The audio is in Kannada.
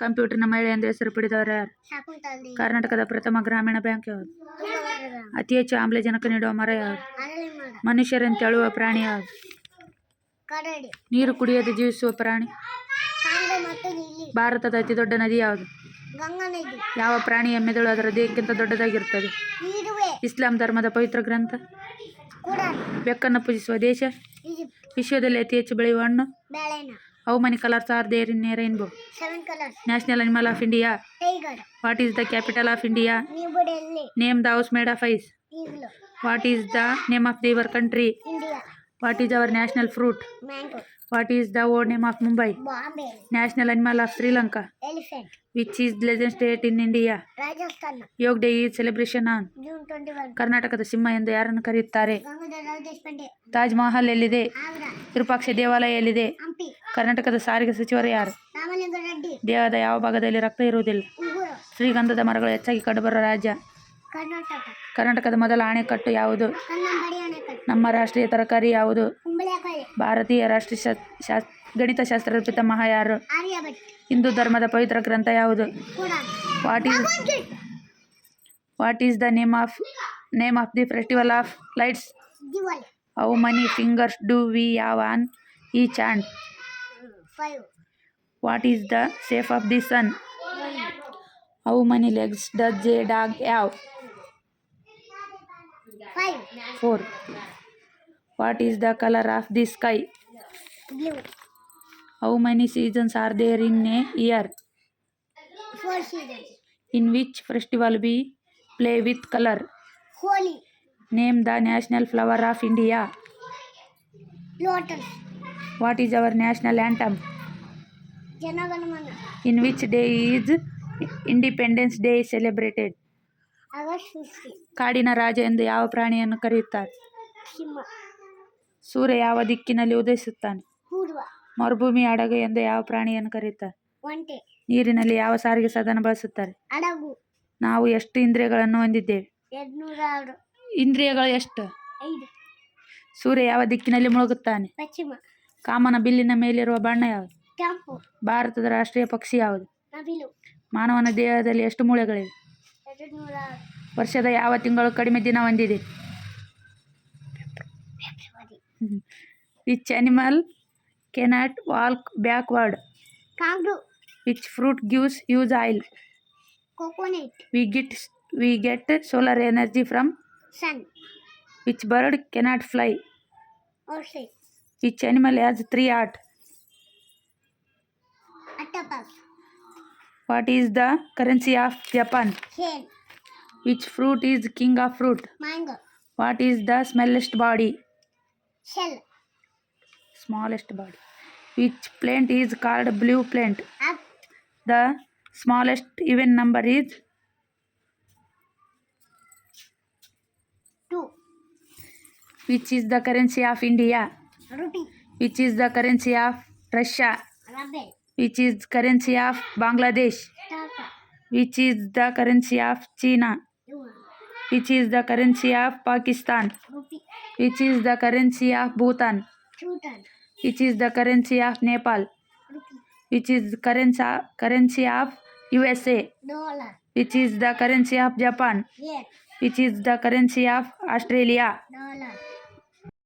ಕಂಪ್ಯೂಟರ್ನ ಮಹಿಳೆ ಎಂದು ಹೆಸರು ಪಡೆದವರು ಯಾರು? ಶಕುಂತಲೆ. ಕರ್ನಾಟಕದ ಪ್ರಥಮ ಗ್ರಾಮೀಣ ಬ್ಯಾಂಕ್ ಯಾವುದು? ತುಂಗಭದ್ರಾ. ಅತಿ ಹೆಚ್ಚು ಆಮ್ಲಜನಕ ನೀಡುವ ಮರ ಯಾವುದು? ಅರಳಿ ಮರ. ಮನುಷ್ಯರಂತೆ ಅಳುವ ಪ್ರಾಣಿ ಯಾವುದು? ಕರಡಿ. ನೀರು ಕುಡಿಯದೆ ಜೀವಿಸುವ ಪ್ರಾಣಿ? ಕಾಂಡೆ ಮತ್ತು ಲಿಲ್ಲಿ. ಭಾರತದ ಅತಿ ದೊಡ್ಡ ನದಿ ಯಾವುದು? ಗಂಗಾ ನದಿ. ಯಾವ ಪ್ರಾಣಿಯ ಮೆದುಳು ಅದರ ದೇಹಕ್ಕಿಂತ ದೊಡ್ಡದಾಗಿರುತ್ತದೆ? ಇರುವೆ. ಇಸ್ಲಾಂ ಧರ್ಮದ ಪವಿತ್ರ ಗ್ರಂಥ? ಕುರಾನ್. ಬೆಕ್ಕನ್ನು ಪೂಜಿಸುವ ದೇಶ? ಈಜಿಪ್ಟ್. ವಿಶ್ವದಲ್ಲಿ ಅತಿ ಹೆಚ್ಚು ಬೆಳೆಯುವ ಹಣ್ಣು? ಬೆಳೆನ. How many colours are there in a rainbow? 7 colors. National animal of India? Tiger. What is the capital of India? New Delhi. Name the house made of ice? Igloo. What is the name of your country? India. What is our national fruit? Mango. What is the old name of Mumbai? Bombay. National animal of Sri Lanka? Elephant. Which is legend state in India? Rajasthan. Yoga day is celebration on? June 21. ಕರ್ನಾಟಕದ ಸಿಂಹ ಎಂದು ಯಾರನ್ನು ಕರೆಯುತ್ತಾರೆ? ಗಂಗಾಧರರಾವ್ ದೇಶಪಾಂಡೆ. ತಾಜ್ ಮಹಲ್ ಎಲ್ಲಿದೆ? ಆಗ್ರಾ. ವಿರೂಪಾಕ್ಷ ದೇವಾಲಯ ಎಲ್ಲಿದೆ? ಹಂಪಿ. ಕರ್ನಾಟಕದ ಸಾರಿಗೆ ಸಚಿವರು ಯಾರು? ರಾಮಲಿಂಗ ರೆಡ್ಡಿ. ದೇಹದ ಯಾವ ಭಾಗದಲ್ಲಿ ರಕ್ತ ಇರುವುದಿಲ್ಲ? ಉಗುರು. ಶ್ರೀಗಂಧದ ಮರಗಳು ಹೆಚ್ಚಾಗಿ ಕಂಡುಬರುವ ರಾಜ್ಯ? ಕರ್ನಾಟಕ. ಕರ್ನಾಟಕದ ಮೊದಲ ಅಣೆಕಟ್ಟು ಯಾವುದು? ಕನ್ನಂಬಾಡಿ ಅಣೆಕಟ್ಟು. ನಮ್ಮ ರಾಷ್ಟ್ರೀಯ ತರಕಾರಿ ಯಾವುದು? ಕುಂಬಳಕಾಯಿ. ಭಾರತೀಯ ರಾಷ್ಟ್ರೀಯ ಗಣಿತಶಾಸ್ತ್ರದ ಪಿತಾಮಹ ಯಾರು? ಆರ್ಯಭಟ್. ಹಿಂದೂ ಧರ್ಮದ ಪವಿತ್ರ ಗ್ರಂಥ ಯಾವುದು? Quran. What is the name of the festival of lights? Diwali. How many fingers do we have on each hand? 5. What is the shape of the sun? 1. How many legs does a dog have? 5. 4. What is the colour of the sky? Blue. How many seasons are there in a year? 4 seasons. In which festival we play with colour? Holi. Name the national flower of India? Lotus. What is our national anthem? Jana Gana Mana. In which day is independence day celebrated? August 15. ಕಾಡಿನ ರಾಜ ಎಂದು ಯಾವ ಪ್ರಾಣಿಯನ್ನು ಕರೆಯುತ್ತಾರೆ? ಸಿಂಹ. ಸೂರ್ಯ ಯಾವ ದಿಕ್ಕಿನಲ್ಲಿ ಉದಯಿಸುತ್ತಾನೆ? ಪೂರ್ವ. ಮರುಭೂಮಿ ಹಡಗು ಎಂದು ಯಾವ ಪ್ರಾಣಿಯನ್ನು ಕರೆಯುತ್ತಾರೆ? ಒಂಟೆ. ನೀರಿನಲ್ಲಿ ಯಾವ ಸಾರಿಗೆ ಸಾಧನ ಬಳಸುತ್ತಾರೆ? ಹಡಗು. ನಾವು ಎಷ್ಟು ಇಂದ್ರಿಯಗಳನ್ನು ಹೊಂದಿದ್ದೇವೆ? 206. ಇಂದ್ರಿಯಗಳು ಎಷ್ಟು? 5. ಸೂರ್ಯ ಯಾವ ದಿಕ್ಕಿನಲ್ಲಿ ಮುಳುಗುತ್ತಾನೆ? ಪಶ್ಚಿಮ. ಕಾಮನ ಬಿಲ್ಲಿನ ಮೇಲಿರುವ ಬಣ್ಣ ಯಾವುದು? ಕೆಂಪು. ಭಾರತದ ರಾಷ್ಟ್ರೀಯ ಪಕ್ಷಿ ಯಾವುದು? ನವಿಲು. ಮಾನವನ ದೇಹದಲ್ಲಿ ಎಷ್ಟು ಮೂಳೆಗಳಿವೆ? 206. ವರ್ಷದ ಯಾವ ತಿಂಗಳು ಕಡಿಮೆ ದಿನ ಹೊಂದಿದೆ? Which animal cannot walk backward? Kangaroo. Which fruit gives us oil? Coconut. We get solar energy from? Sun. Which bird cannot fly? Ostrich. Which animal has 3 heart? Octopus. What is the currency of Japan? Hen. Which fruit is king of fruit? Mango. What is the smallest body? Shell. Smallest body. Which plant is called blue plant? Up. The smallest even number is? 2. Which is the currency of India? Rupee. Which is the currency of Russia? Ruble. Which is currency of Bangladesh? Taka. Which is the currency of China? Yuan. Which is the currency of Pakistan? Rupee. Which is the currency of Bhutan? Bhutan. Which is the currency of Nepal? Rupee. Which is the currency of USA? Dollar. Which is the currency of Japan? Yen. Which is the currency of Australia? Dollar.